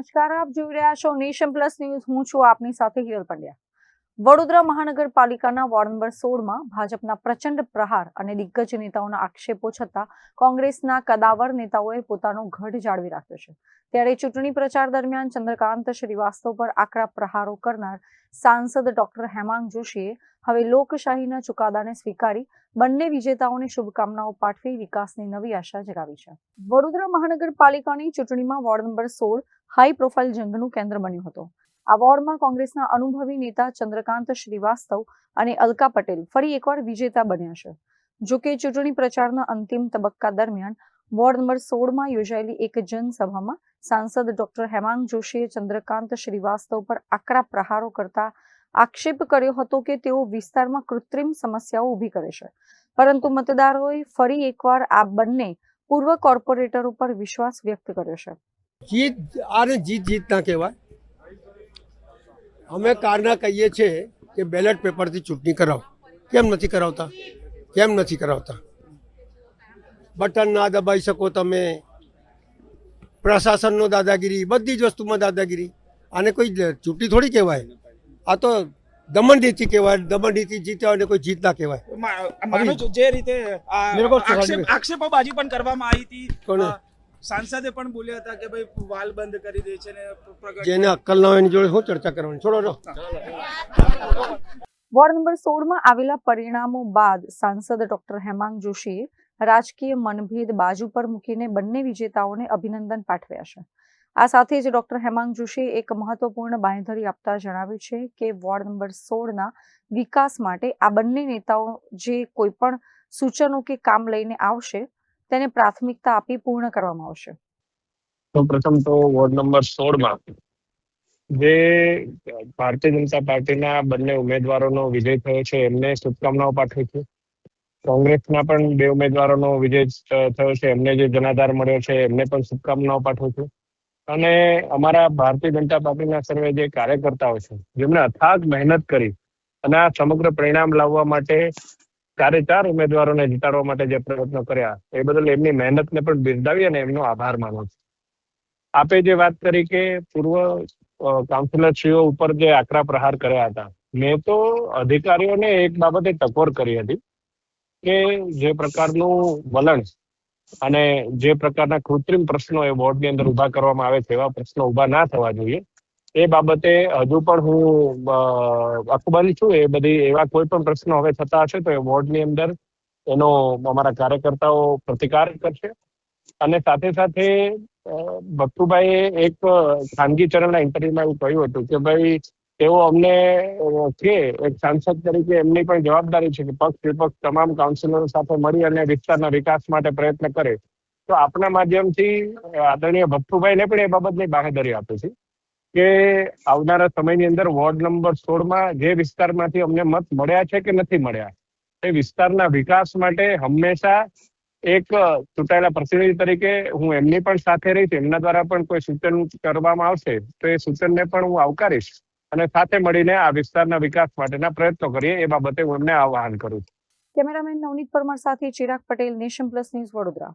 નમસ્કાર, આપ જોઈ રહ્યા છો નેશન પ્લસ ન્યૂઝ. હું છું આપની સાથે હિરલ પંડ્યા. વડોદરા મહાનગરપાલિકાના વોર્ડ નંબર 16માં ભાજપના પ્રચંડ પ્રહાર અને દિગ્ગજ નેતાઓના આક્ષેપો છતાં કોંગ્રેસના કદાવર નેતાઓએ પોતાનો ગઢ જાળવી રાખ્યો છે. ત્યારે ચૂંટણી પ્રચાર દરમિયાન ચંદ્રકાંત શ્રીવાસ્તવ પર આકરા પ્રહારો કરનાર સાંસદ ડોક્ટર હેમાંગ જોશીએ હવે લોકશાહીના ચુકાદાને સ્વીકારી બંને વિજેતાઓને શુભકામનાઓ પાઠવી વિકાસની નવી આશા જગાવી છે. વડોદરા મહાનગરપાલિકાની ચૂંટણીમાં વોર્ડ નંબર 16 હાઈ પ્રોફાઇલ જંગનું કેન્દ્ર બન્યું હતું. આ વોર્ડમાં કોંગ્રેસના અનુભવી નેતા ચંદ્રકાંત શ્રીવાસ્તવ અને અલકા પટેલ ફરી એકવાર વિજેતા બન્યા છે. જો કે ચૂંટણી પ્રચારના અંતિમ તબક્કા દરમિયાન વોર્ડ નંબર 16માં યોજાયેલી એક જનસભામાં સાંસદ ડોક્ટર હેમાંગ જોશીએ ચંદ્રકાંત શ્રીવાસ્તવ પર આકરા પ્રહારો કરતા આક્ષેપ કર્યો હતો કે તેઓ વિસ્તારમાં કૃત્રિમ સમસ્યાઓ ઊભી કરે છે. પરંતુ મતદારોએ ફરી એકવાર આ બંને પૂર્વ કોર્પોરેટરો પર વિશ્વાસ વ્યક્ત કર્યો છે. જીત ના કહેવાય. અમે કારના કહીએ છીએ કે બેલેટ પેપરથી ચૂંટણી કરાવો. કેમ નથી કરાવતા? બટન ના દબાઈ શકો તમે, પ્રશાસનનો દાદાગીરી, બધી જ વસ્તુમાં દાદાગીરી. આને કોઈ ચૂંટણી થોડી કહેવાય. આ તો દમન નીતિ કહેવાય. દમન નીતિ જીત્યા અને કોઈ જીત ના કહેવાય. જે રીતે આક્ષેપોબાજી પણ કરવામાં આવી હતી, સાંસદે પણ બોલ્યા હતા કે ભાઈ વાલ બંધ કરી દે છે ને જેને અક્કલ ના હોય એની જોડે શું ચર્ચા કરવાની? છોડો. વોર્ડ નંબર 16માં આવેલા પરિણામો બાદ સાંસદ ડોક્ટર હેમાંગ જોશીએ રાજકીય મનભેદ બાજુ પર મૂકીને બંને વિજેતાઓને અભિનંદન પાઠવ્યા છે. આ સાથે જ ડોક્ટર હેમાંગ જોશીએ એક મહત્વપૂર્ણ બાંયધરી આપતા જણાવ્યું છે કે વોર્ડ નંબર 16ના વિકાસ માટે આ બંને નેતાઓ જે કોઈ પણ સૂચનો કે કામ લઈને આવશે તેને પ્રાથમિકતા આપી પૂર્ણ કરવામાં આવશે. તો પ્રથમ તો વોર્ડ નંબર 16માં જે ભારતીય જનતા પાર્ટીના બંને ઉમેદવારોનો વિજય થયો છે એમને શુભકામનાઓ પાઠવું છું. કોંગ્રેસના પણ 2 ઉમેદવારોનો વિજય થયો છે એમને જે જનાધાર મળ્યો છે એમને પણ શુભકામનાઓ પાઠવું છું. અને અમારા ભારતીય જનતા પાર્ટીના સર્વે જે કાર્યકર્તાઓ છે જેમણે અથાગ મહેનત કરી અને આ સમગ્ર પરિણામ લાવવા માટે 4 ઉમેદવારોને જીતાડવા માટે જે પ્રયત્નો કર્યા એ બદલ એમની મહેનતને પણ બિરદાવી અને એમનો આભાર માનું છું. આપે જે વાત કરી કે પૂર્વ કાઉન્સિલરશ્રીઓ ઉપર જે આકરા પ્રહાર કર્યા હતા, મેં તો અધિકારીઓને એક બાબતે ટકોર કરી હતી કે જે પ્રકારનું વલણ અને જે પ્રકારના કૃત્રિમ પ્રશ્નો એ વોર્ડની અંદર ઉભા કરવામાં આવે છે એવા પ્રશ્નો ઉભા ના થવા જોઈએ. એ બાબતે હજુ પણ હું અકબલ છું. એ બધી એવા કોઈ પણ પ્રશ્નો હવે થતા હશે તો એ વોર્ડની અંદર એનો અમારા કાર્યકર્તાઓ પ્રતિકાર કરશે. અને સાથે સાથે ભક્તુભાઈએ એક ખાનગી ચેનલના ઇન્ટરવ્યુમાં એવું કહ્યું હતું કે ભાઈ તેઓ અમને કે એક સાંસદ તરીકે એમની પણ જવાબદારી છે કે પક્ષ વિપક્ષ તમામ કાઉન્સિલરો સાથે મળી અને વિસ્તારના વિકાસ માટે પ્રયત્ન કરે. તો આપના માધ્યમથી આદરણીય ભક્તુભાઈને પણ એ બાબતની બાહેધરી આપે છે કે આવનારા સમયની અંદર વોર્ડ નંબર 16માં જે વિસ્તારમાંથી અમને મત મળ્યા છે કે નથી મળ્યા એ વિસ્તારના વિકાસ માટે હંમેશા એક ચૂંટાયેલા પ્રતિનિધિ તરીકે હું એમની પણ સાથે રહીશ. એમના દ્વારા પણ કોઈ સૂચન કરવામાં આવશે તો એ સૂચનને પણ હું આવકારીશ અને સાથે મળીને આ વિસ્તારના વિકાસ માટેના પ્રયત્નો કરીએ એ બાબતે હું એમને આહ્વાન કરું છું. કેમેરામેન નવનીત પરમાર સાથે Chirag Patel, Nation Plus News, Vadodara.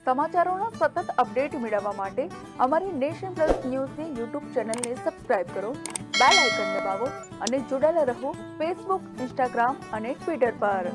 સમાચારોનો સતત અપડેટ મેળવવા માટે અમારી નેશન પ્લસ ન્યૂઝની યુટ્યુબ ચેનલને સબસ્ક્રાઇબ કરો, બેલ આઇકન દબાવો અને જોડાયેલા રહો ફેસબુક, ઇન્સ્ટાગ્રામ અને ટ્વિટર પર.